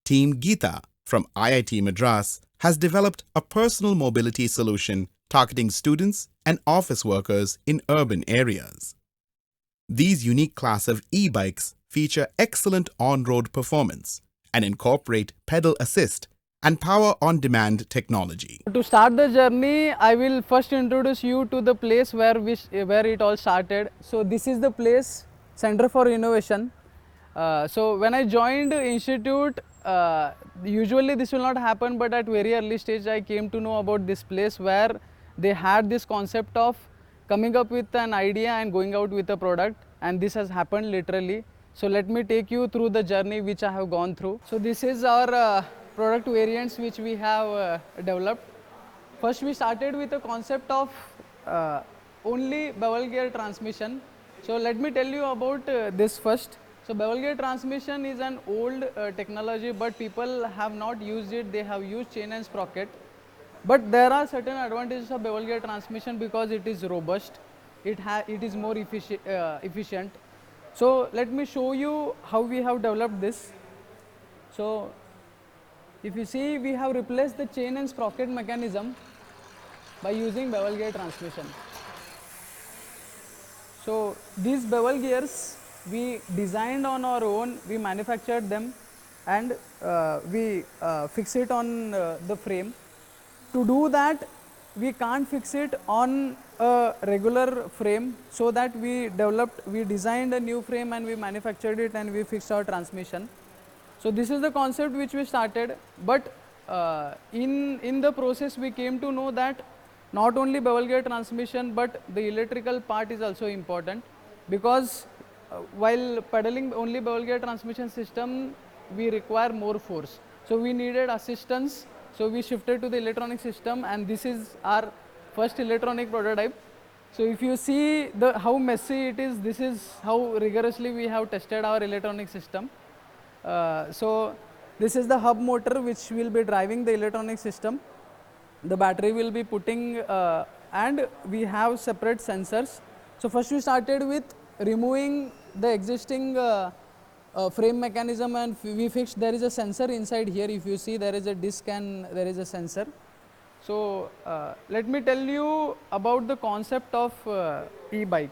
Team Geeta from IIT Madras has developed a personal mobility solution targeting students and office workers in urban areas. These unique class of e-bikes feature excellent on-road performance and incorporate pedal assist and power-on-demand technology. To start the journey, I will first introduce you to the place where it all started. So this is the place, Center for Innovation. So when I joined the institute, usually this will not happen, but at very early stage I came to know about this place where they had this concept of coming up with an idea and going out with a product, and this has happened literally. So let me take you through the journey which I have gone through. So this is our product variants which we have developed. First we started with the concept of only bevel gear transmission. So let me tell you about this first. So bevel gear transmission is an old technology, but people have not used it. They have used chain and sprocket. But there are certain advantages of bevel gear transmission because it is robust, it is more efficient. So let me show you how we have developed this. So if you see, we have replaced the chain and sprocket mechanism by using bevel gear transmission. So these bevel gears we designed on our own, we manufactured them, and we fix it on the frame. To do that, we can't fix it on a regular frame, so that we designed a new frame and we manufactured it and we fixed our transmission. So this is the concept which we started, but in the process we came to know that not only bevel gear transmission but the electrical part is also important, because while pedaling only bevel gear transmission system we require more force. So we needed assistance, so we shifted to the electronic system, and this is our first electronic prototype. So if you see how messy it is, this is how rigorously we have tested our electronic system. So this is the hub motor which will be driving the electronic system. The battery will be putting and we have separate sensors. So first we started with removing the existing frame mechanism, and we fixed there is a sensor inside here. If you see, there is a disc and there is a sensor. So let me tell you about the concept of e-bike.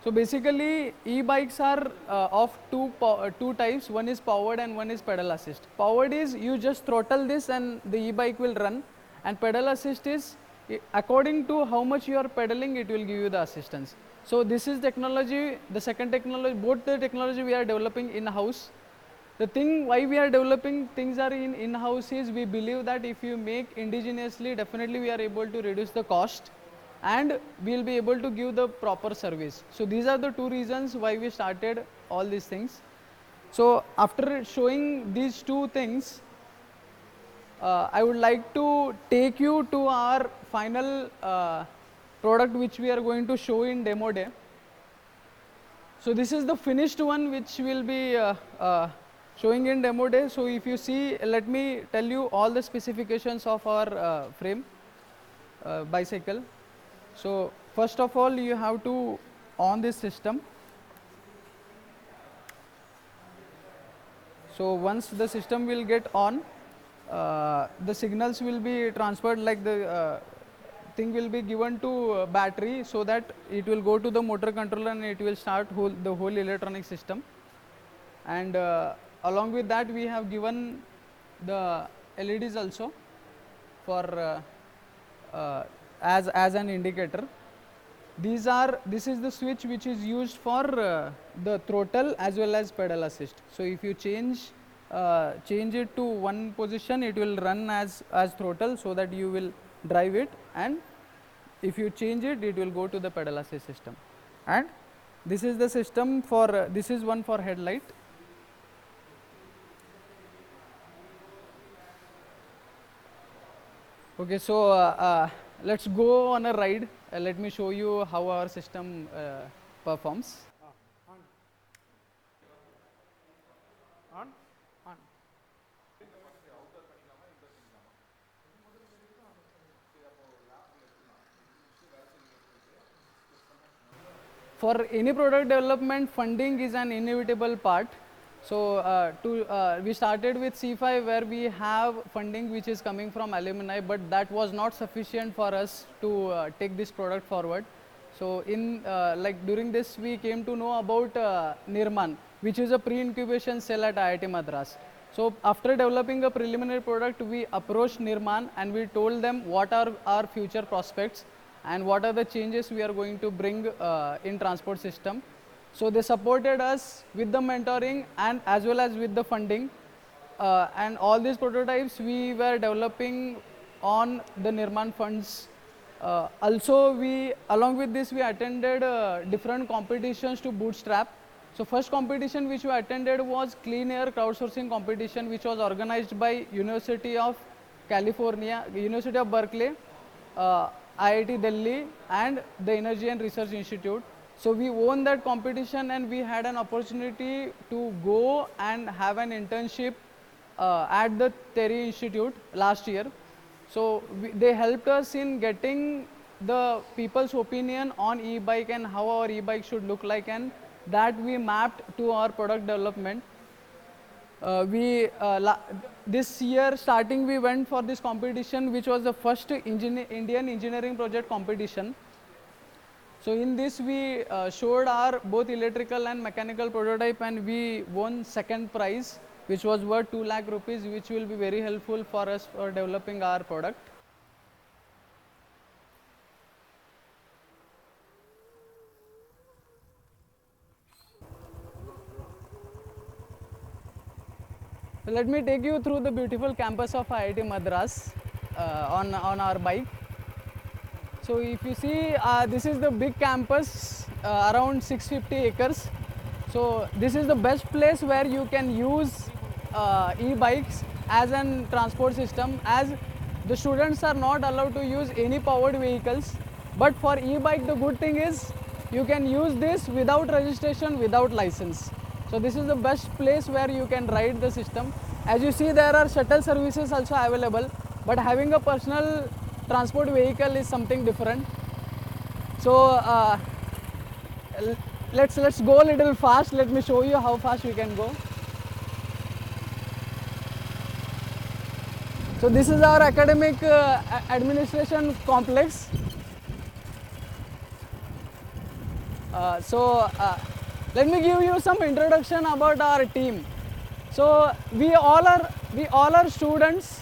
So basically e-bikes are of two types. One is powered and one is pedal assist. Powered is you just throttle this and the e-bike will run, and pedal assist is according to how much you are pedaling, it will give you the assistance. So this is technology, the second technology, both the technology we are developing in-house. The thing why we are developing things are in-house is we believe that if you make indigenously, definitely we are able to reduce the cost and we will be able to give the proper service. So these are the two reasons why we started all these things. So after showing these two things, I would like to take you to our final product which we are going to show in demo day. So this is the finished one which will be showing in demo day. So if you see, let me tell you all the specifications of our frame bicycle. So first of all, you have to on this system. So once the system will get on, the signals will be transferred, like the thing will be given to battery, so that it will go to the motor controller and it will start the whole electronic system. And along with that we have given the LEDs also for as an indicator. This is the switch which is used for the throttle as well as pedal assist. So if you change it to one position, it will run as throttle, so that you will drive it, and if you change it, it will go to the pedal assist system. And this is the system for this is one for headlight. Okay, so let's go on a ride. Let me show you how our system performs. On. For any product development, funding is an inevitable part. So we started with C5 where we have funding which is coming from alumni, but that was not sufficient for us to take this product forward. So during this we came to know about Nirman, which is a pre-incubation cell at IIT Madras. So after developing a preliminary product, we approached Nirman and we told them what are our future prospects and what are the changes we are going to bring in transport system. So they supported us with the mentoring and as well as with the funding. And all these prototypes we were developing on the Nirman funds. Also, along with this, we attended different competitions to bootstrap. So first competition which we attended was Clean Air Crowdsourcing competition, which was organized by University of California, University of Berkeley, IIT Delhi, and the Energy and Research Institute. So we won that competition and we had an opportunity to go and have an internship at the Terry Institute last year. So they helped us in getting the people's opinion on e-bike and how our e-bike should look like, and that we mapped to our product development. This year starting we went for this competition, which was the first Indian engineering project competition. So in this we showed our both electrical and mechanical prototype and we won second prize, which was worth 2 lakh rupees, which will be very helpful for us for developing our product. So let me take you through the beautiful campus of IIT Madras on our bike. So if you see, this is the big campus, around 650 acres. So this is the best place where you can use e-bikes as a transport system, as the students are not allowed to use any powered vehicles. But for e-bike, the good thing is you can use this without registration, without license. So this is the best place where you can ride the system. As you see, there are shuttle services also available, but having a personal transport vehicle is something different. So let's go a little fast. Let me show you how fast we can go. So this is our academic administration complex. Let me give you some introduction about our team. So we all are students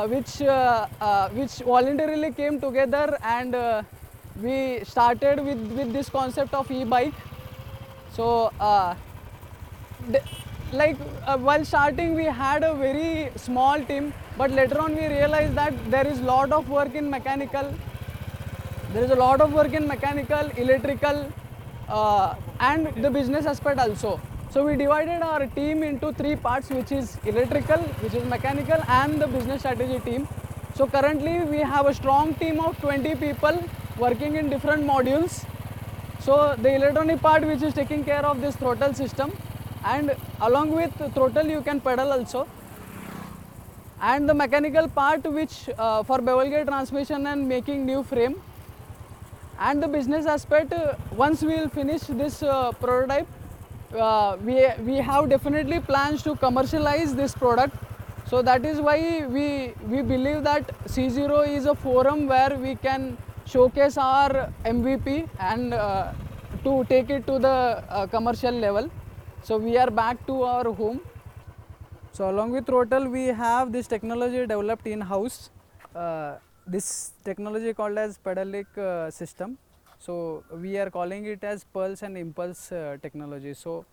which voluntarily came together, and we started with this concept of e-bike. So while starting we had a very small team, but later on we realized that there is a lot of work in mechanical. There is a lot of work in mechanical, electrical, and the business aspect also. So we divided our team into 3 parts, which is electrical, which is mechanical, and the business strategy team. So currently we have a strong team of 20 people working in different modules. So the electronic part, which is taking care of this throttle system, and along with throttle you can pedal also. And the mechanical part, which for bevel gear transmission and making new frame. And the business aspect, once we will finish this prototype, we have definitely plans to commercialize this product. So that is why we believe that C0 is a forum where we can showcase our MVP and to take it to the commercial level. So we are back to our home. So along with throttle, we have this technology developed in-house. This technology called as pedalic system. So we are calling it as pulse and impulse technology. So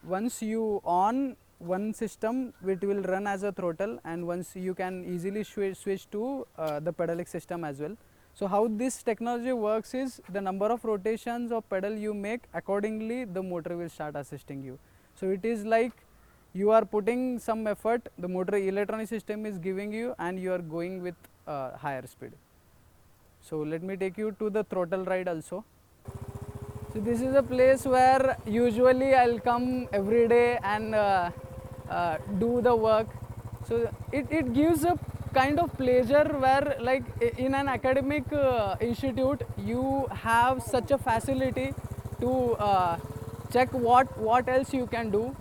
once you on one system, it will run as a throttle, and once you can easily switch to the pedalic system as well. So how this technology works is, the number of rotations of pedal you make, accordingly the motor will start assisting you. So it is like you are putting some effort, the motor electronic system is giving you, and you are going with higher speed. So let me take you to the throttle ride also. So this is a place where usually I'll come every day and do the work. So it gives a kind of pleasure where, like in an academic institute, you have such a facility to check what else you can do.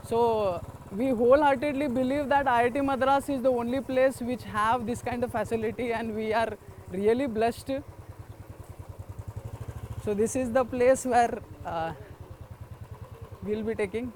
So we wholeheartedly believe that IIT Madras is the only place which have this kind of facility, and we are really blessed. So this is the place where we'll be taking.